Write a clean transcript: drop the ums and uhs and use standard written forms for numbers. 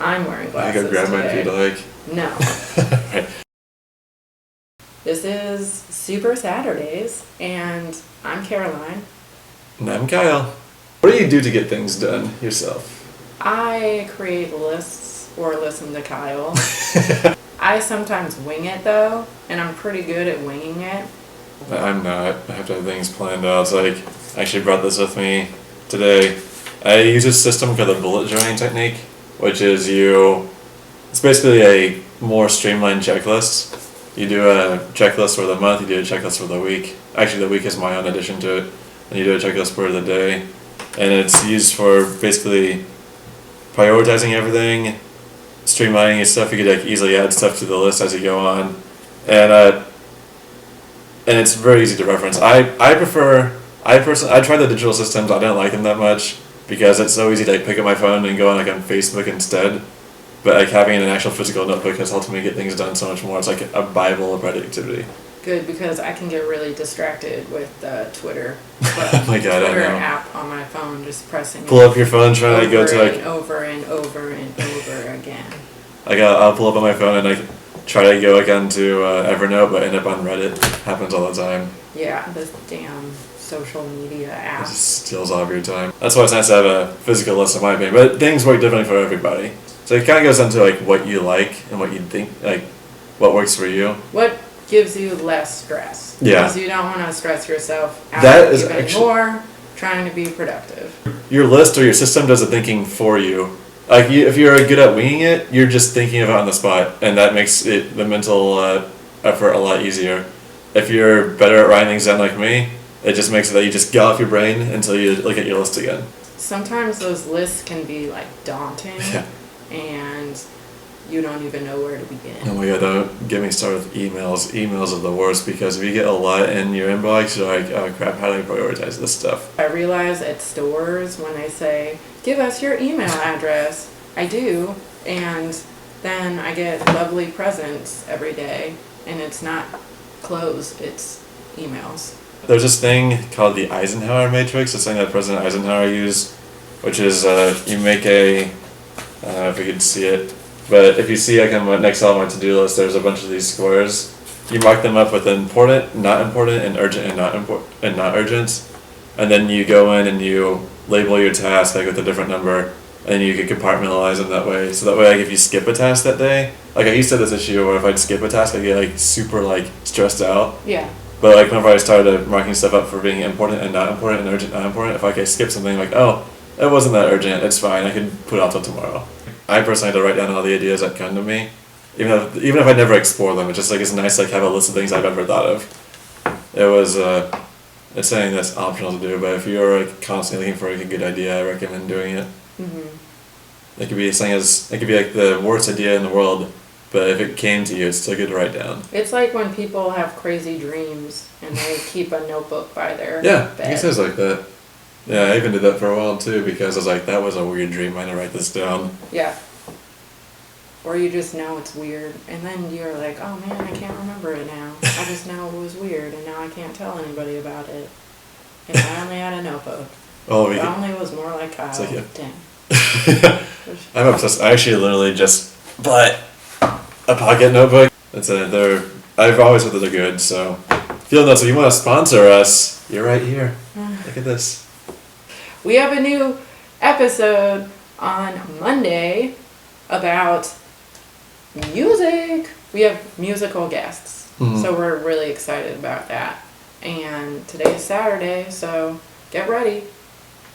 I'm wearing I glasses go grab mine if today. you'd like. No. Right. This is Super Saturdays, and I'm Caroline. And I'm Kyle. What do you do to get things done yourself? I create lists or listen to Kyle. I sometimes wing it though, and I'm pretty good at winging it. I'm not. I have to have things planned out. It's like, I actually brought this with me today. I use a system called the bullet journaling technique, which is it's basically a more streamlined checklist. You do a checklist for the month, you do a checklist for the week. Actually, the week is my own addition to it. And you do a checklist for the day. And it's used for basically prioritizing everything, streamlining your stuff. You could like easily add stuff to the list as you go on. And it's very easy to reference. I tried the digital systems. I didn't like them that much because it's so easy to like pick up my phone and go on Facebook instead. But like having an actual physical notebook has helped me get things done so much more. It's like a Bible of productivity. Good, because I can get really distracted with Twitter. Oh my God, Twitter I know. app on my phone, just pressing Pull up your phone, trying to go to like over and over and over again. Like I'll pull up on my phone and like try to go like onto Evernote, but end up on Reddit. Happens all the time. Yeah, this damn social media app. It just steals all of your time. That's why it's nice to have a physical list, in my opinion. But things work differently for everybody. So it kind of goes down to like what you like and what you think, like what works for you. What gives you less stress? Yeah. Because you don't want to stress yourself out That is even actually more trying to be productive. Your list or your system does the thinking for you. Like if you're good at winging it, you're just thinking of it on the spot, and that makes the mental effort a lot easier. If you're better at writing things down like me, it just makes it that you just get off your brain until you look at your list again. Sometimes those lists can be like daunting. Yeah. And you don't even know where to begin. Oh my God, don't get me started with emails. Emails are the worst because if you get a lot in your inbox, you're like, oh crap, how do I prioritize this stuff? I realize at stores when they say, give us your email address, I do, and then I get lovely presents every day, and it's not clothes, it's emails. There's this thing called the Eisenhower matrix. It's something that President Eisenhower used, which is you make I don't know if you can see it, but if you see like on next to all my to-do list, there's a bunch of these squares. You mark them up with important, and urgent, and not urgent, and then you go in and you label your task like with a different number, and you can compartmentalize them that way. So that way, like if you skip a task that day, like I used to have this issue where if I'd skip a task, I get like super like stressed out. Yeah. But like whenever I started marking stuff up for being important and not important and urgent, not important, if like I skip something, like oh, it wasn't that urgent, it's fine, I can put it off till tomorrow. I personally had to write down all the ideas that come to me, even if I never explore them. It's just like it's nice to like have a list of things I've ever thought of. It was it's something that's optional to do, but if you're like constantly looking for like a good idea, I recommend doing it. Mm-hmm. It could be like the worst idea in the world, but if it came to you, it's still good to write down. It's like when people have crazy dreams and they keep a notebook by their bed. I guess it was like that. Yeah, I even did that for a while too because I was like, that was a weird dream, I'm gonna write this down. Yeah. Or you just know it's weird, and then you're like, oh man, I can't remember it now. I just know it was weird, and now I can't tell anybody about it. And I only had a notebook. Oh, If only was more like Kyle. It's like, yeah. Dang. I'm obsessed. I actually literally just bought a pocket notebook. That's it. I've always heard that they're good, so Field Notes, if you want to sponsor us, you're right here. Look at this. We have a new episode on Monday about music. We have musical guests, so we're really excited about that. And today is Saturday, so get ready.